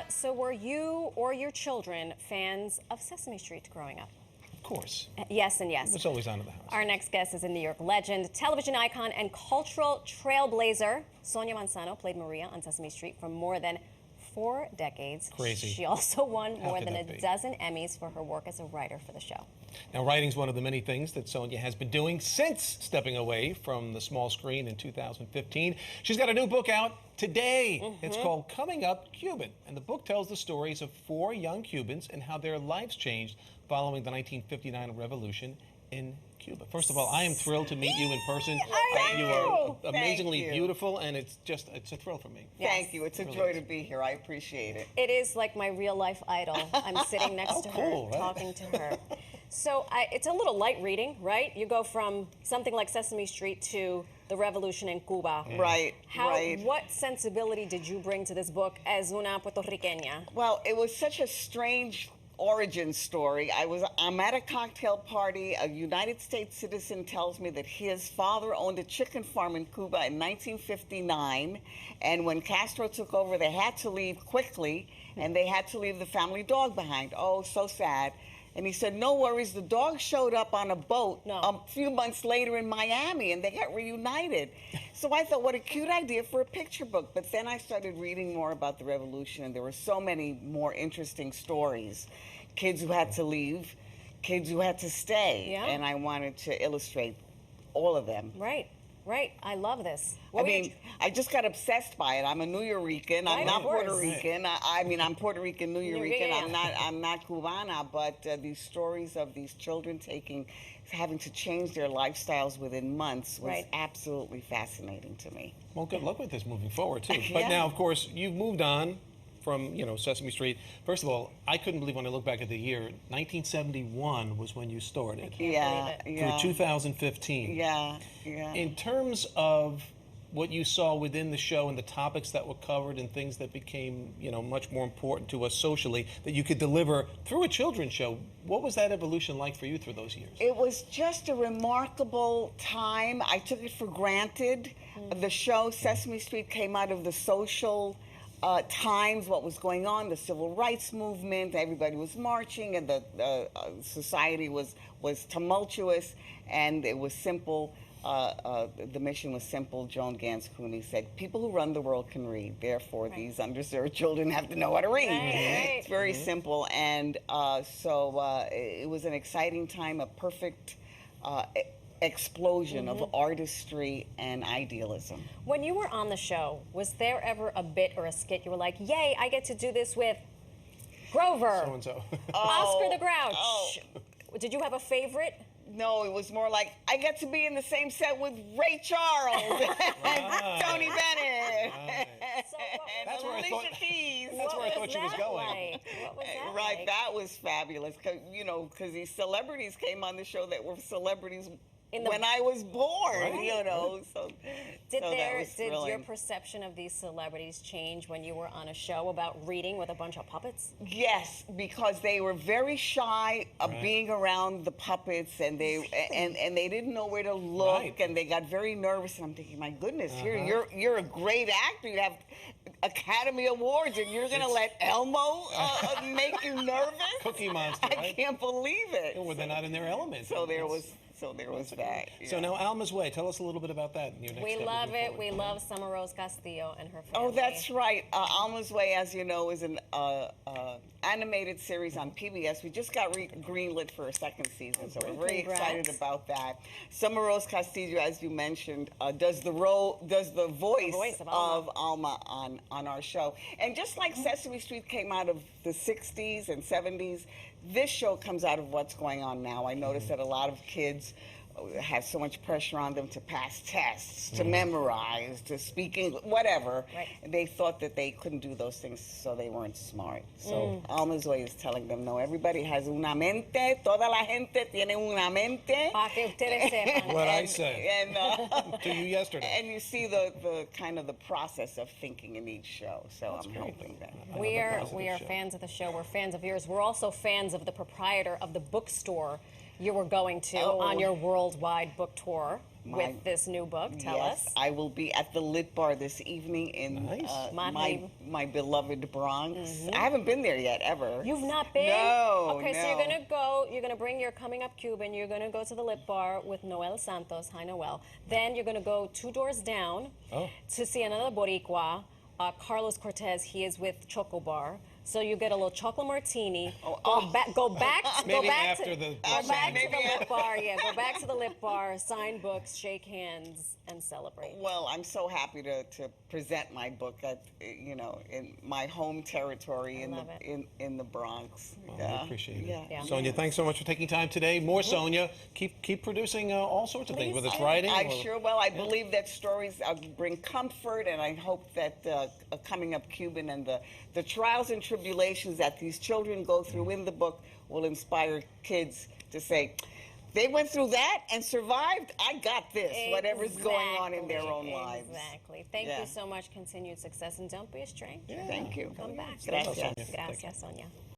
So were you or your children fans of Sesame Street growing up? Of course. Yes and yes. It was always on in the house. Our next guest is a New York legend, television icon, and cultural trailblazer. Sonia Manzano played Maria on Sesame Street for more than 4 decades. Crazy. She also won more than a be? dozen Emmys for her work as a writer for the show. Now, writing's one of the many things that Sonia has been doing since stepping away from the small screen in 2015. She's got a new book out today. It's called Coming Up Cuban, and the book tells the stories of 4 young Cubans and how their lives changed following the 1959 revolution in Cuba. First of all, I am thrilled to meet you in person. You are amazingly beautiful, and it's a thrill for me. Yes. Thank you. It's a joy to be here. I appreciate it. It is like my real life idol. I'm sitting next to her, cool, right? talking to her. So it's a little light reading, right? You go from something like Sesame Street to the revolution in Cuba. Right, What sensibility did you bring to this book as una puertorriqueña? Well, it was such a strange origin story. I'm at a cocktail party. A United States citizen tells me that his father owned a chicken farm in Cuba in 1959, and when Castro took over, they had to leave quickly, and they had to leave the family dog behind. Oh, so sad. And he said, no worries, the dog showed up on a boat a few months later in Miami, and they got reunited. So I thought, what a cute idea for a picture book. But then I started reading more about the revolution, and there were so many more interesting stories. Kids who had to leave, kids who had to stay. Yeah. And I wanted to illustrate all of them. Right. Right, I love this. I just got obsessed by it. I'm a New Yorican. I'm not Puerto Rican. I mean, I'm Puerto Rican, New Yorican. I'm not Cubana. But these stories of these children having to change their lifestyles within months was absolutely fascinating to me. Well, good luck with this moving forward too. But now, of course, you've moved on from Sesame Street. First of all, I couldn't believe when I look back at the year. 1971 was when you started. I can't believe it. Through 2015. Yeah. In terms of what you saw within the show and the topics that were covered and things that became, much more important to us socially that you could deliver through a children's show, what was that evolution like for you through those years? It was just a remarkable time. I took it for granted. The show Sesame Street came out of the social times, what was going on, the civil rights movement, everybody was marching, and the society was tumultuous, and it was simple. The mission was simple. Joan Gans Cooney said, people who run the world can read, therefore these underserved children have to know how to read. It's very simple, and so it was an exciting time, a perfect explosion of artistry and idealism. When you were on the show, was there ever a bit or a skit you were like, yay, I get to do this with Grover, so-and-so, Oscar the Grouch? Did you have a favorite? No, it was more like, I get to be in the same set with Ray Charles and Tony Bennett. That's where I thought she was going. What was that like? Like? That was fabulous, because these celebrities came on the show that were celebrities when I was born, so Did that was thrilling. your perception of these celebrities change when you were on a show about reading with a bunch of puppets? Yes, because they were very shy of being around the puppets, and they didn't know where to look, and they got very nervous. And I'm thinking, my goodness, you're a great actor. You have Academy Awards, and you're going to let Elmo make you nervous? Cookie Monster, I can't believe it. Well, they're not in their element. So there was that. Yeah. So now Almas Way, tell us a little bit about that. We love it. We love Summer Rose Castillo and her family. Oh, that's right. Almas Way, as you know, is an animated series on PBS. We just got greenlit for a second season, so we're very excited about that. Summer Rose Castillo, as you mentioned, does the voice of Alma on our show. And just like Sesame Street came out of the 60s and 70s, this show comes out of what's going on now. I noticed that a lot of kids have so much pressure on them to pass tests, to memorize, to speak English, whatever. They thought that they couldn't do those things, so they weren't smart. So Almas Way is telling them, no, everybody has una mente, toda la gente tiene una mente. Pa que ustedes sepan. What I said to you yesterday. And you see the kind of the process of thinking in each show. So I'm hoping that. We are fans of the show. We're fans of yours. We're also fans of the proprietor of the bookstore you were going to on your worldwide book tour. with this new book. Tell Yes, us. I will be at the Lit Bar this evening in Nice. my beloved Bronx. I haven't been there yet, ever. You've not been? No. Okay, so no. you're gonna go. You're gonna bring your Coming Up Cuban. You're gonna go to the Lit Bar with Noel Santos. Hi, Noel. Then you're gonna go 2 doors down to see another Boricua, Carlos Cortez. He is with Choco Bar. So you get a little chocolate martini. Go back Maybe to after the Lit Bar. Yeah, go back to the Lit Bar, sign books, shake hands, and celebrate. Well, I'm so happy to present my book at in my home territory in the Bronx. I appreciate it. Yeah. Sonia, thanks so much for taking time today. More Sonia. Keep producing all sorts of things, whether it's writing. I sure will. I believe that stories bring comfort, and I hope that Coming Up Cuban and the trials and tribulations that these children go through in the book will inspire kids to say, they went through that and survived. I got this, whatever's going on in their own lives. Exactly. Thank you so much. Continued success, and don't be a stranger. Thank you. Come back. Gracias. Gracias, Sonia.